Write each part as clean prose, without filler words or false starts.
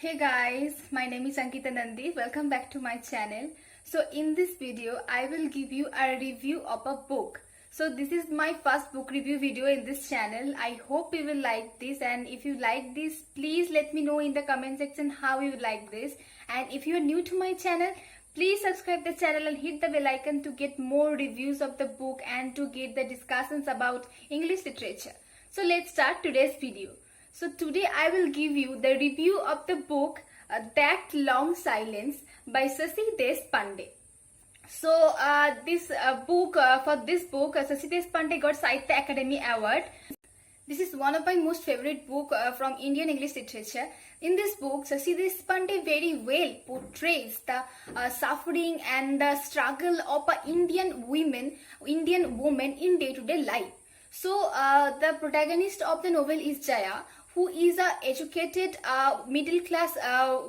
Hey guys, my name is Ankita Nandi. Welcome back to my channel. So in this video, I will give you a review of a book. So this is my first book review video in this channel. I hope you will like this, and if you like this, please let me know in the comment section how you like this. And if you are new to my channel, please subscribe the channel and hit the bell icon to get more reviews of the book and to get the discussions about English literature. So let's start today's video. So today I will give you the review of the book That Long Silence by Shashi Deshpande. So for this book, Shashi Deshpande got Sahitya Academy Award. This is one of my most favorite book from Indian English literature. In this book, Shashi Deshpande very well portrays the suffering and the struggle of a Indian woman in day-to-day life. So the protagonist of the novel is Jaya, who is a educated middle-class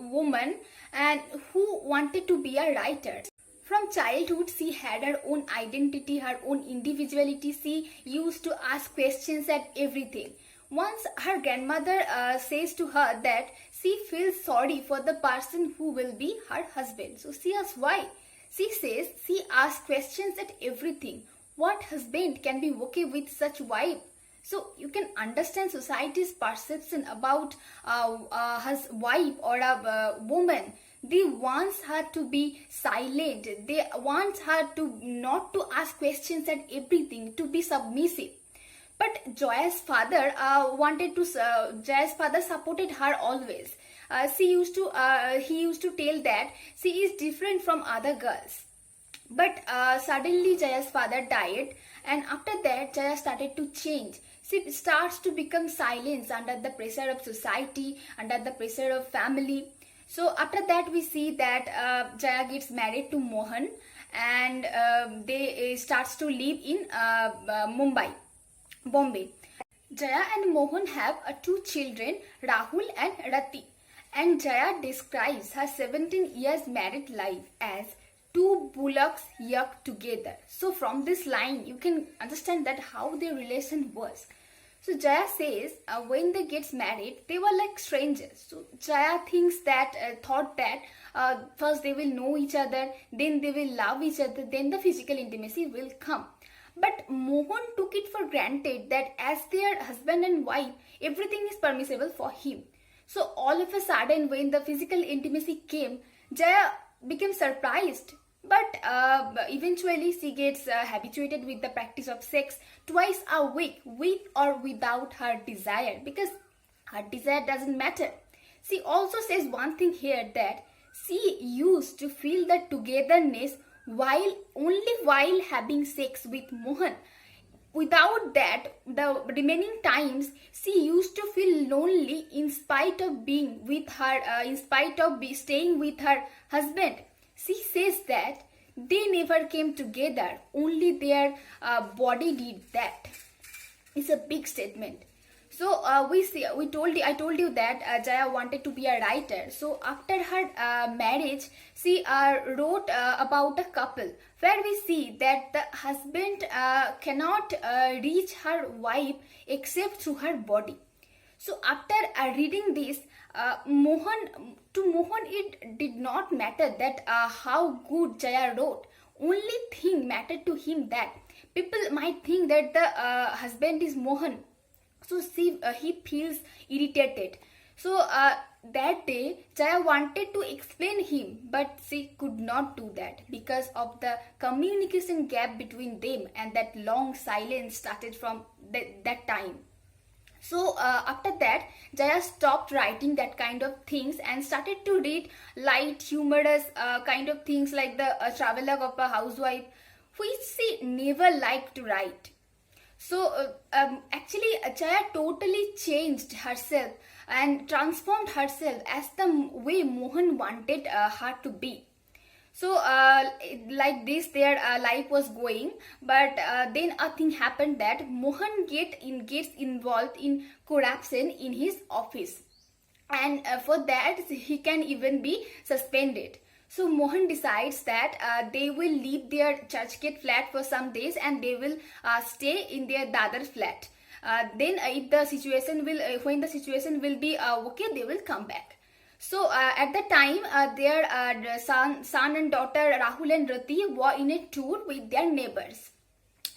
woman and who wanted to be a writer. From childhood, she had her own identity, her own individuality. She used to ask questions at everything. Once her grandmother says to her that she feels sorry for the person who will be her husband. So she asks why. She says she asks questions at everything. What husband can be okay with such wife? So you can understand society's perception about his wife or a woman. They want her to be silent. They want her to not to ask questions at everything, to be submissive. But Joya's father Joya's father supported her always. He used to tell that she is different from other girls. But suddenly Jaya's father died, and after that Jaya started to change. She starts to become silent under the pressure of society, under the pressure of family. So after that we see that Jaya gets married to Mohan, and they starts to live in Bombay. Jaya and Mohan have two children, Rahul and Rati. And Jaya describes her 17 years married life as two bullocks yoked together. So from this line, you can understand that how their relation was. So Jaya says when they get married, they were like strangers. So Jaya thought that first they will know each other, then they will love each other, then the physical intimacy will come. But Mohan took it for granted that as their husband and wife, everything is permissible for him. So all of a sudden, when the physical intimacy came, Jaya became surprised. But eventually she gets habituated with the practice of sex twice a week, with or without her desire, because her desire doesn't matter. She also says one thing here, that she used to feel the togetherness only while having sex with Mohan. Without that, the remaining times she used to feel lonely in spite of being with her, staying with her husband. She says that they never came together, only their body did that. It's a big statement. So I told you that Jaya wanted to be a writer. So after her marriage, she wrote about a couple where we see that the husband cannot reach her wife except through her body. So after reading this, to Mohan it did not matter that how good Jaya wrote. Only thing mattered to him that people might think that the husband is Mohan. So he feels irritated. So that day Jaya wanted to explain him, but she could not do that because of the communication gap between them, and that long silence started from that time. So after that, Jaya stopped writing that kind of things and started to read light, humorous kind of things like the travelogue of a housewife, which she never liked to write. So actually Jaya totally changed herself and transformed herself as the way Mohan wanted her to be. So like this their life was going, but then a thing happened that Mohan gets involved in corruption in his office, and for that he can even be suspended. So Mohan decides that they will leave their Churchgate flat for some days and they will stay in their Dadar flat. Then if the situation will when the situation will be okay, they will come back. So at the time, their son and daughter Rahul and Rati were in a tour with their neighbors.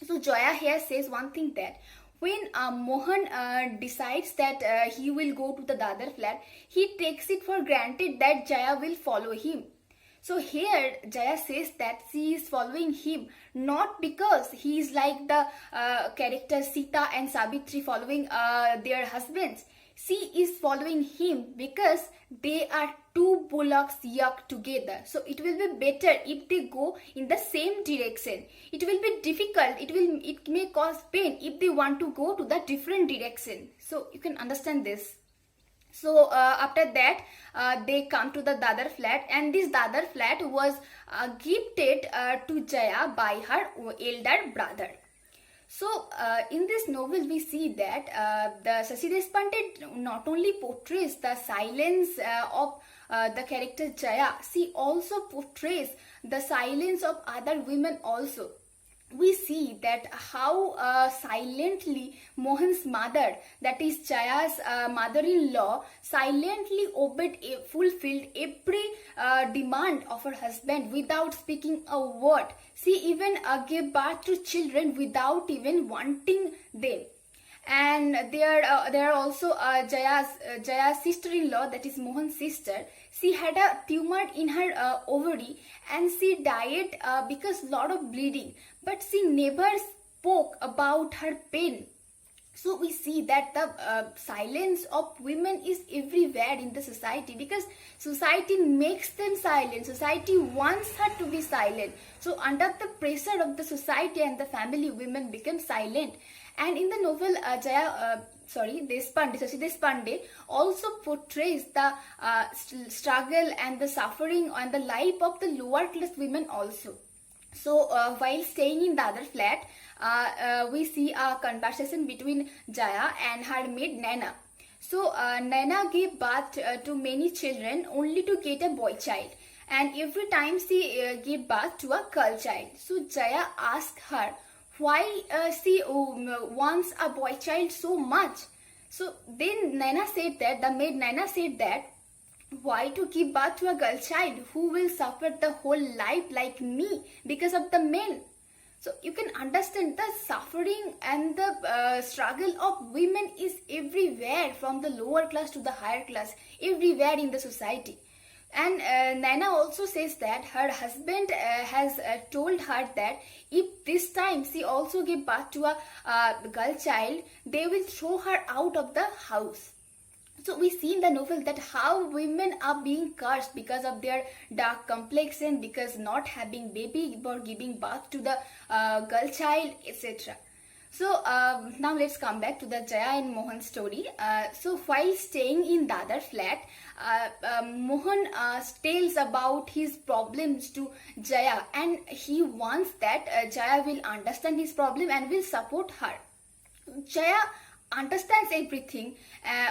So Joya here says one thing, that when Mohan decides that he will go to the Dadar flat, he takes it for granted that Jaya will follow him. So here Jaya says that she is following him not because he is like the characters Sita and Savitri following their husbands. She is following him because they are two bullocks yoked together. So it will be better if they go in the same direction. It will be difficult. It may cause pain if they want to go to the different direction. So you can understand this. So after that, they come to the Dadar flat, and this Dadar flat was gifted to Jaya by her elder brother. So in this novel we see that the Shashi Deshpande not only portrays the silence of the character Jaya, she also portrays the silence of other women also. We see that how silently Mohan's mother, that is Jaya's mother-in-law, silently fulfilled every demand of her husband without speaking a word. She even gave birth to children without even wanting them. And there are also Jaya's sister-in-law, that is Mohan's sister. She had a tumor in her ovary, and she died because lot of bleeding. But she never spoke about her pain. So we see that the silence of women is everywhere in the society, because society makes them silent. Society wants her to be silent. So under the pressure of the society and the family, women become silent. And in the novel, Shashi Deshpande also portrays the struggle and the suffering and the life of the lower class women also. So while staying in the other flat, we see a conversation between Jaya and her maid Naina. So Naina gave birth to many children only to get a boy child, and every time she gave birth to a girl child. So Jaya asked her why she wants a boy child so much. So then the maid Naina said that, why to give birth to a girl child who will suffer the whole life like me because of the men? So you can understand the suffering and the struggle of women is everywhere, from the lower class to the higher class, everywhere in the society. And Naina also says that her husband has told her that if this time she also give birth to a girl child, they will throw her out of the house. So we see in the novel that how women are being cursed because of their dark complexion, because not having baby or giving birth to the girl child, etc. So now let's come back to the Jaya and Mohan story. So while staying in Dadar flat, Mohan tells about his problems to Jaya, and he wants that Jaya will understand his problem and will support her. Jaya understands everything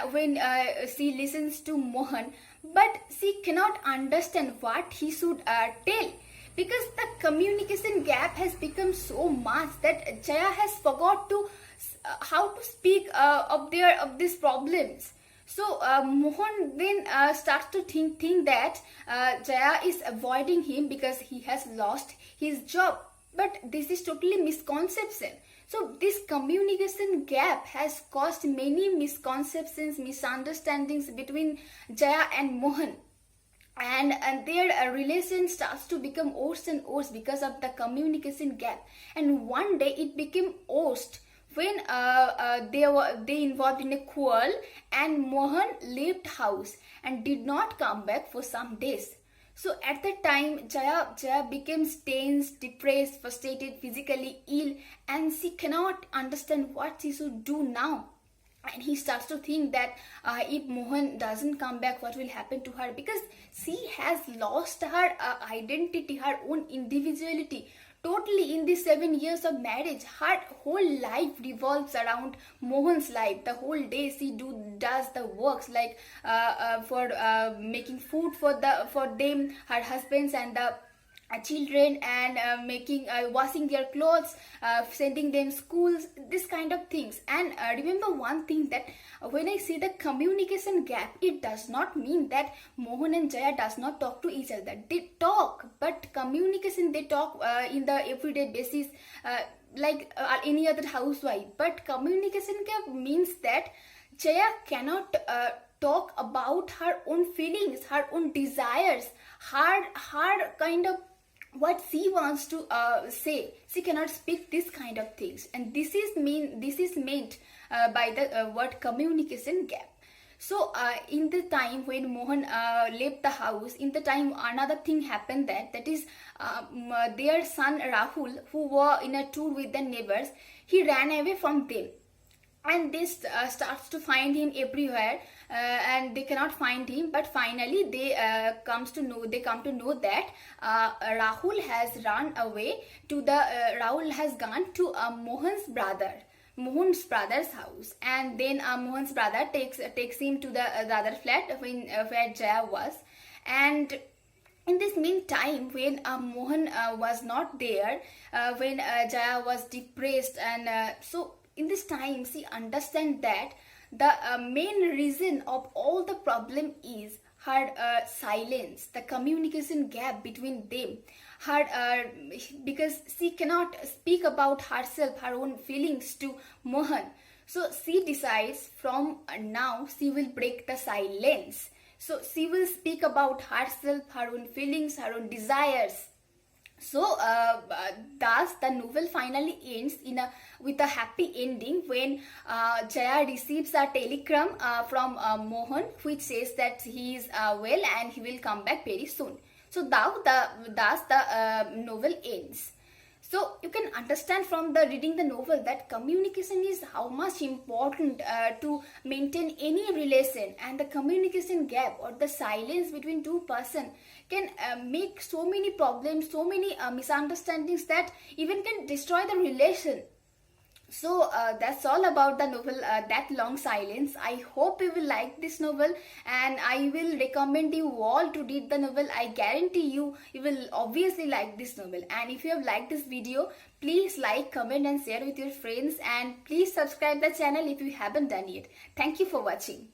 when she listens to Mohan, but she cannot understand what he should tell, because the communication gap has become so much that Jaya has forgot to how to speak of these problems. So Mohan then starts to think that Jaya is avoiding him because he has lost his job, but this is totally misconception. So this communication gap has caused many misconceptions, misunderstandings between Jaya and Mohan. And their relation starts to become worse and worse because of the communication gap. And one day it became worst when they involved in a quarrel, and Mohan left house and did not come back for some days. So at that time, Jaya becomes tense, depressed, frustrated, physically ill, and she cannot understand what she should do now. And he starts to think that if Mohan doesn't come back, what will happen to her? Because she has lost her identity, her own individuality. Totally in these 7 years of marriage, her whole life revolves around Mohan's life. The whole day she does the works, like for making food for them, her husbands, and the children and making washing their clothes, sending them schools, this kind of things. And remember one thing, that when I see the communication gap, it does not mean that Mohan and Jaya does not talk to each other. They talk, but communication, they talk in the everyday basis, like any other housewife. But communication gap means that Jaya cannot talk about her own feelings, her own desires, her kind of what she wants to say. She cannot speak this kind of things, and this is meant by the word communication gap. So in the time when Mohan left the house, in the time another thing happened, that is their son Rahul, who were in a tour with the neighbors, he ran away from them, and this starts to find him everywhere, and they cannot find him. But finally they come to know that Rahul has run away to the Rahul has gone to Mohan's brother's house, and then Mohan's brother takes him to the other flat where Jaya was. And in this meantime, when Mohan was not there, when Jaya was depressed, and so in this time she understands that the main reason of all the problem is her silence, the communication gap between them. Because she cannot speak about herself, her own feelings to Mohan. So she decides from now she will break the silence. So she will speak about herself, her own feelings, her own desires. So thus the novel finally ends with a happy ending, when Jaya receives a telegram from Mohan, which says that he is well and he will come back very soon. So thus the novel ends. So you can understand from the reading the novel that communication is how much important to maintain any relation, and the communication gap or the silence between two persons can make so many problems, so many misunderstandings, that even can destroy the relation. So that's all about the novel, That Long Silence. I hope you will like this novel, and I will recommend you all to read the novel. I guarantee you will obviously like this novel. And if you have liked this video, please like, comment and share with your friends, and please subscribe the channel if you haven't done yet. Thank you for watching.